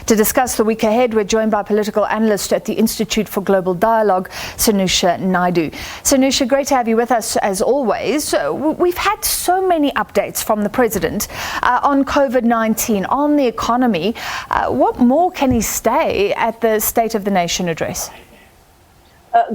To discuss the week ahead, we're joined by political analyst at the Institute for Global Dialogue, Sanusha Naidu. Sanusha, great to have you with us as always. We've had so many updates from the President on COVID-19, on the economy. What more can he say at the State of the Nation address?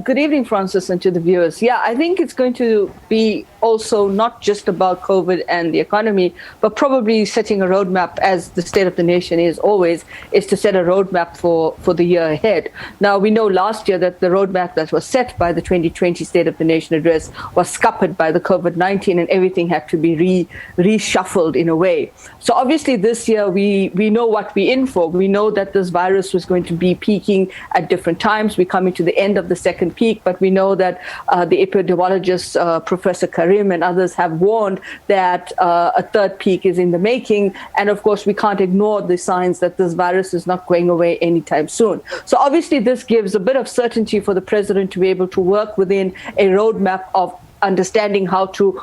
Good evening, Francis, and to the viewers. Yeah, I think it's going to be also not just about COVID and the economy, but probably setting a roadmap, as the State of the Nation is always, is to set a roadmap for the year ahead. Now, we know last year that the roadmap that was set by the 2020 State of the Nation address was scuppered by the COVID-19, and everything had to be reshuffled in a way. So obviously this year we know what we're in for. We know that this virus was going to be peaking at different times. We're coming to the end of the second peak, but we know that the epidemiologist, Professor Karim and others have warned that a third peak is in the making. And of course, we can't ignore the signs that this virus is not going away anytime soon. So obviously this gives a bit of certainty for the President to be able to work within a roadmap of understanding how to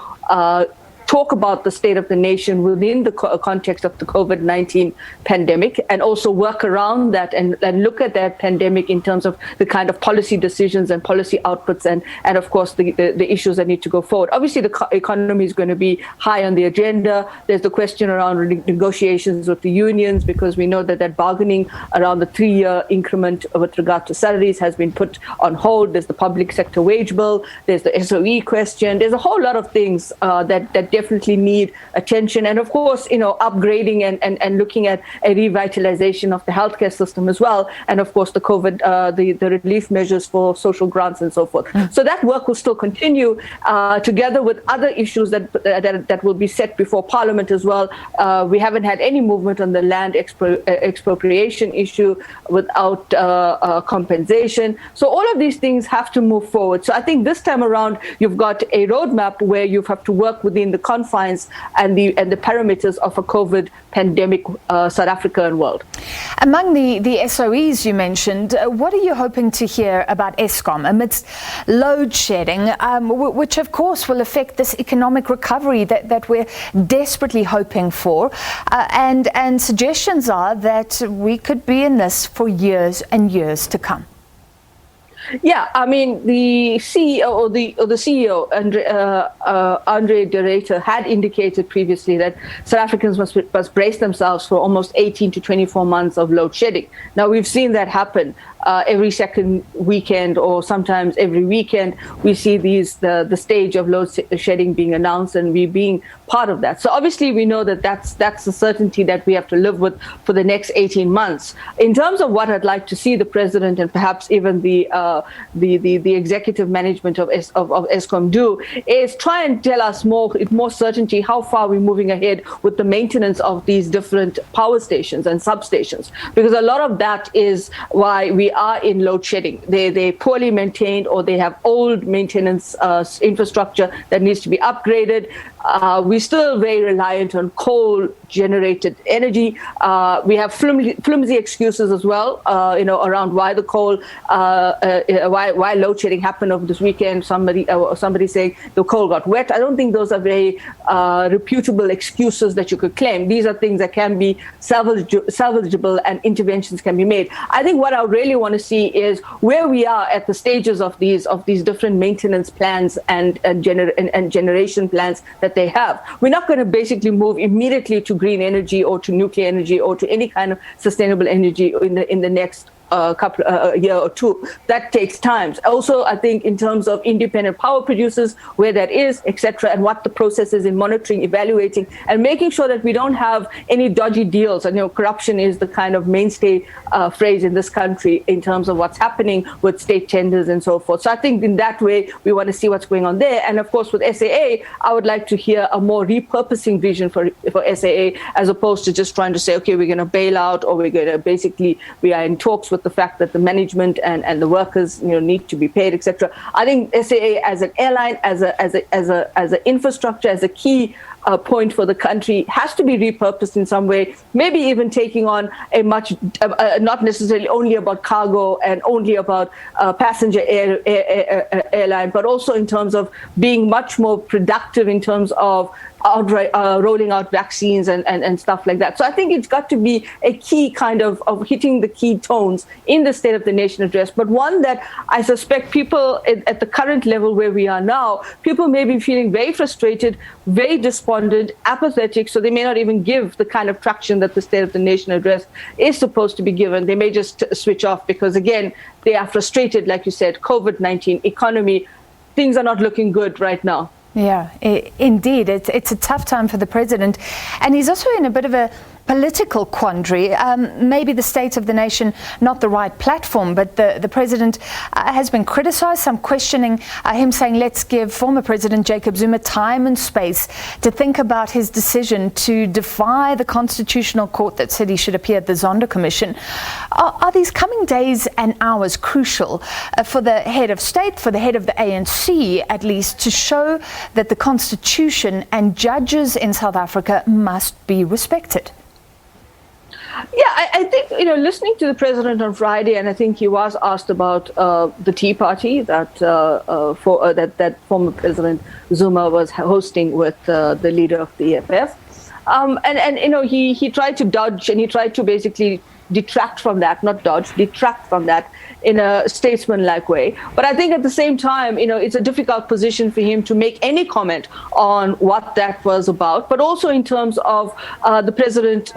talk about the state of the nation within the context of the COVID-19 pandemic, and also work around that and look at that pandemic in terms of the kind of policy decisions and policy outputs and of course the issues that need to go forward. Obviously the economy is going to be high on the agenda. There's the question around negotiations with the unions, because we know that bargaining around the 3-year increment with regard to salaries has been put on hold. There's the public sector wage bill. There's the SOE question. There's a whole lot of things that definitely need attention, and of course, upgrading and looking at a revitalization of the healthcare system as well, and of course the COVID, the relief measures for social grants and so forth. So that work will still continue, together with other issues that will be set before Parliament as well. We haven't had any movement on the land expropriation issue without compensation. So all of these things have to move forward. So I think this time around, you've got a roadmap where you have to work within the confines and the parameters of a COVID pandemic South Africa and world. Among the SOEs you mentioned, what are you hoping to hear about Eskom amidst load shedding, which of course will affect this economic recovery that we're desperately hoping for, and suggestions are that we could be in this for years and years to come? Yeah, I mean, the CEO or the CEO, Andre de Ruyter, had indicated previously that South Africans must brace themselves for almost 18 to 24 months of load shedding. Now, we've seen that happen. Every second weekend, or sometimes every weekend, we see the stage of load shedding being announced, and we being part of that. So obviously we know that that's the certainty that we have to live with for the next 18 months. In terms of what I'd like to see the President and perhaps even the executive management of Eskom do, is try and tell us more certainty how far we're moving ahead with the maintenance of these different power stations and substations, because a lot of that is why we are in load shedding. They're poorly maintained, or they have old maintenance infrastructure that needs to be upgraded. We're still very reliant on coal-generated energy. We have flimsy excuses as well, around why the coal, why load shedding happened over this weekend. Somebody saying the coal got wet. I don't think those are very reputable excuses that you could claim. These are things that can be salvageable, and interventions can be made. I think what I really want to see is where we are at the stages of these different maintenance plans and generation plans that they have. We're not going to basically move immediately to green energy or to nuclear energy or to any kind of sustainable energy in the next year or two. That takes time. Also, I think in terms of independent power producers, where that is, etc., and what the process is in monitoring, evaluating, and making sure that we don't have any dodgy deals. And corruption is the kind of mainstay phrase in this country in terms of what's happening with state tenders and so forth. So I think in that way, we want to see what's going on there. And of course, with SAA, I would like to hear a more repurposing vision for SAA, as opposed to just trying to say, okay, we're going to bail out, or we're going to we are in talks with the fact that the management and the workers need to be paid, etc. I think SAA as an airline, as an infrastructure, as a key point for the country has to be repurposed in some way, maybe even taking on a much, not necessarily only about cargo and only about passenger airline, but also in terms of being much more productive in terms of rolling out vaccines and stuff like that. So I think it's got to be a key kind of hitting the key tones in the State of the Nation address, but one that I suspect people at the current level where we are now, people may be feeling very frustrated, very despondent, apathetic, so they may not even give the kind of traction that the State of the Nation address is supposed to be given. They may just switch off because, again, they are frustrated, like you said, COVID-19, economy, things are not looking good right now. Yeah, indeed. It's a tough time for the president. And he's also in a bit of a political quandary. Maybe the State of the Nation, not the right platform, but the president has been criticized. Some questioning him, saying, let's give former President Jacob Zuma time and space to think about his decision to defy the Constitutional Court that said he should appear at the Zondo Commission. Are these coming days and hours crucial for the head of state, for the head of the ANC at least, to show that the Constitution and judges in South Africa must be respected? Yeah, I think, listening to the president on Friday, and I think he was asked about the Tea Party that that former President Zuma was hosting with the leader of the EFF. He tried to dodge, and he tried to basically detract from that, not dodge, detract from that in a statesman-like way. But I think at the same time, it's a difficult position for him to make any comment on what that was about, but also in terms of the president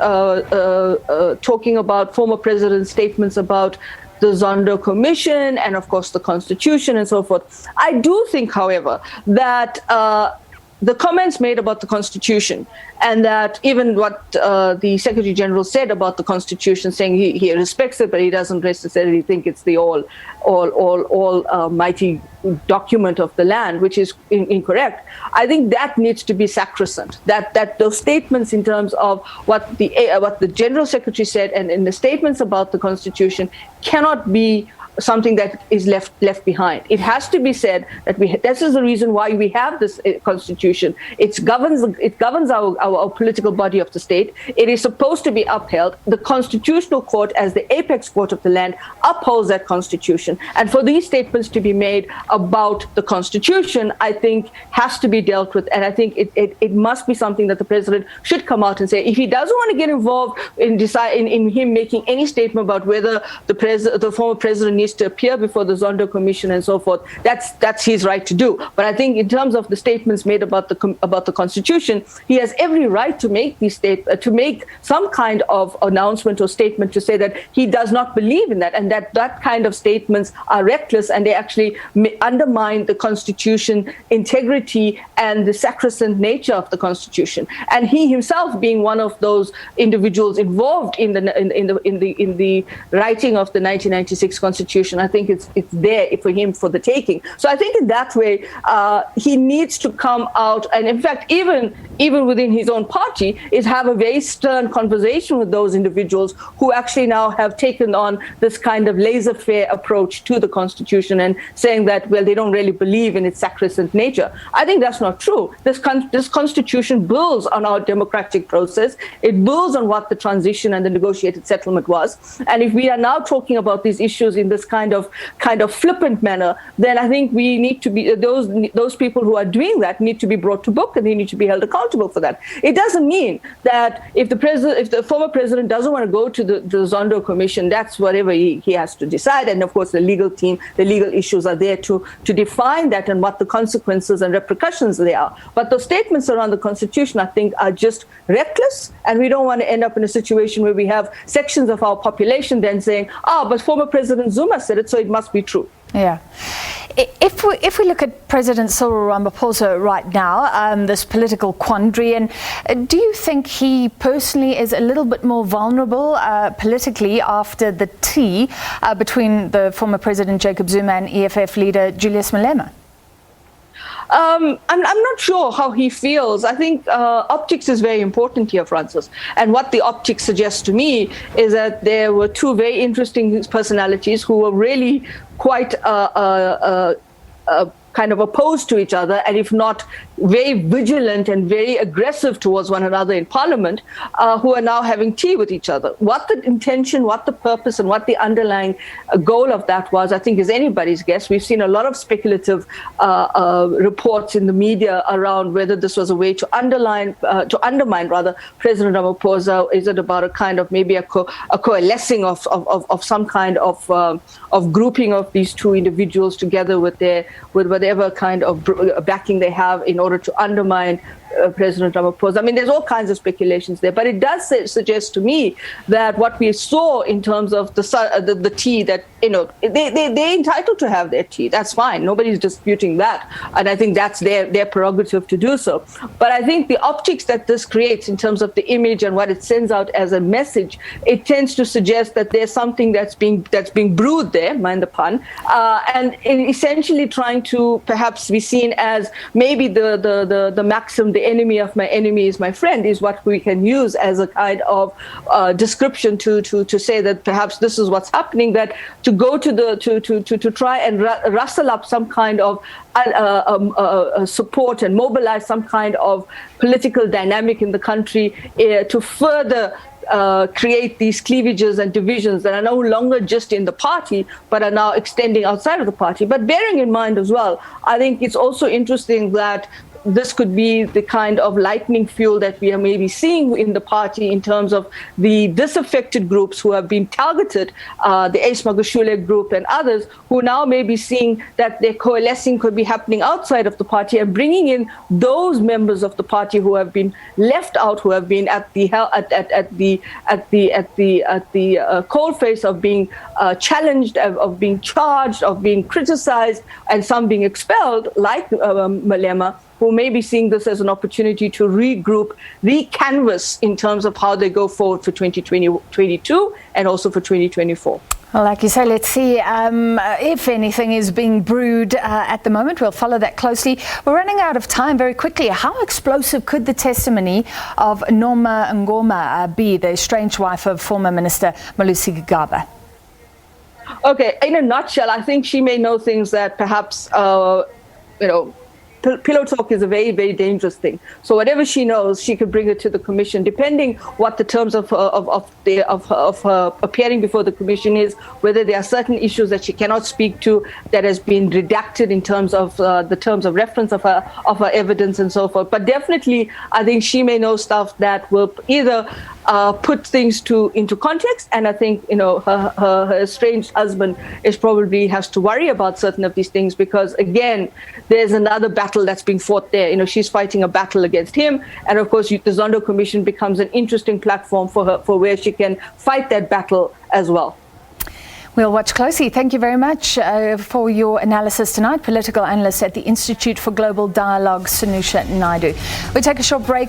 talking about former president's statements about the Zondo Commission and, of course, the Constitution and so forth. I do think, however, that the comments made about the Constitution, and that even what the Secretary General said about the Constitution, saying he respects it, but he doesn't necessarily think it's the mighty document of the land, which is incorrect. I think that needs to be sacrosanct. That those statements in terms of what the General Secretary said and in the statements about the Constitution cannot be something that is left behind. It has to be said that this is the reason why we have this Constitution. It governs our political body of the state. It is supposed to be upheld. The Constitutional Court, as the apex court of the land, upholds that Constitution. And for these statements to be made about the Constitution, I think has to be dealt with. And I think it must be something that the president should come out and say. If he doesn't want to get involved in him making any statement about whether the former president needs to appear before the Zondo Commission and so forth, that's his right to do. But I think in terms of the statements made about the Constitution, he has every right to make to make some kind of announcement or statement to say that he does not believe in that, and that kind of statements are reckless and they actually undermine the Constitution integrity and the sacrosanct nature of the Constitution. And he himself, being one of those individuals involved in the writing of the 1996 Constitution, I think it's there for him for the taking. So I think in that way, he needs to come out, and in fact, even within his own party, is have a very stern conversation with those individuals who actually now have taken on this kind of laissez-faire approach to the Constitution and saying that, well, they don't really believe in its sacrosanct nature. I think that's not true. This Constitution builds on our democratic process. It builds on what the transition and the negotiated settlement was. And if we are now talking about these issues in this kind of flippant manner, then I think we need to be those people who are doing that need to be brought to book, and they need to be held accountable for that. It doesn't mean that if the former president doesn't want to go to the Zondo Commission, that's whatever he has to decide. And of course, the legal team, the legal issues are there to define that and what the consequences and repercussions they are. But those statements around the Constitution, I think, are just reckless, and we don't want to end up in a situation where we have sections of our population then saying, but former President Zuma said it, so it must be true. Yeah. If we look at President Cyril Ramaphosa right now, this political quandary, and do you think he personally is a little bit more vulnerable politically after the tea between the former President Jacob Zuma and EFF leader Julius Malema? I'm not sure how he feels. I think optics is very important here, Francis. And what the optics suggests to me is that there were two very interesting personalities who were really quite kind of opposed to each other, and if not very vigilant and very aggressive towards one another in Parliament, who are now having tea with each other. What the intention, what the purpose, and what the underlying goal of that was, I think, is anybody's guess. We've seen a lot of speculative reports in the media around whether this was a way to undermine President Ramaphosa. Is it about a kind of maybe a coalescing of some kind of grouping of these two individuals together with whatever kind of backing they have in order to undermine President Ramaphosa? I mean, there's all kinds of speculations there, but it does suggest to me that what we saw in terms of the tea, that, they're entitled to have their tea. That's fine. Nobody's disputing that. And I think that's their prerogative to do so. But I think the optics that this creates in terms of the image and what it sends out as a message, it tends to suggest that there's something that's being brewed there, mind the pun, and essentially trying to perhaps be seen as maybe the maxim, the enemy of my enemy is my friend, is what we can use as a kind of description to say that perhaps this is what's happening, that to go to try and rustle up some kind of support and mobilize some kind of political dynamic in the country to further create these cleavages and divisions that are no longer just in the party, but are now extending outside of the party. But bearing in mind as well, I think it's also interesting that this could be the kind of lightning fuel that we are maybe seeing in the party in terms of the disaffected groups who have been targeted, the Ace Magashule group and others, who now may be seeing that their coalescing could be happening outside of the party and bringing in those members of the party who have been left out, who have been at the coalface of being challenged, of being charged, of being criticized, and some being expelled, like Malema, who may be seeing this as an opportunity to regroup, recanvass in terms of how they go forward for 2022 and also for 2024. Well, like you say, let's see if anything is being brewed at the moment. We'll follow that closely. We're running out of time very quickly. How explosive could the testimony of Noma Ngoma be, the estranged wife of former Minister Malusi Gigaba? Okay, in a nutshell, I think she may know things that perhaps, pillow talk is a very, very dangerous thing. So whatever she knows, she could bring it to the commission, depending what the terms of her appearing before the commission is, whether there are certain issues that she cannot speak to that has been redacted in terms of the terms of reference of her evidence and so forth. But definitely, I think she may know stuff that will either put things into context, and I think her estranged husband probably has to worry about certain of these things, because again, there's another battle that's being fought there. She's fighting a battle against him, and of course the Zondo Commission becomes an interesting platform for her, for where she can fight that battle as well. We'll watch closely. Thank you very much for your analysis tonight. Political analyst at the Institute for Global Dialogue, Sanusha Naidu. We take a short break.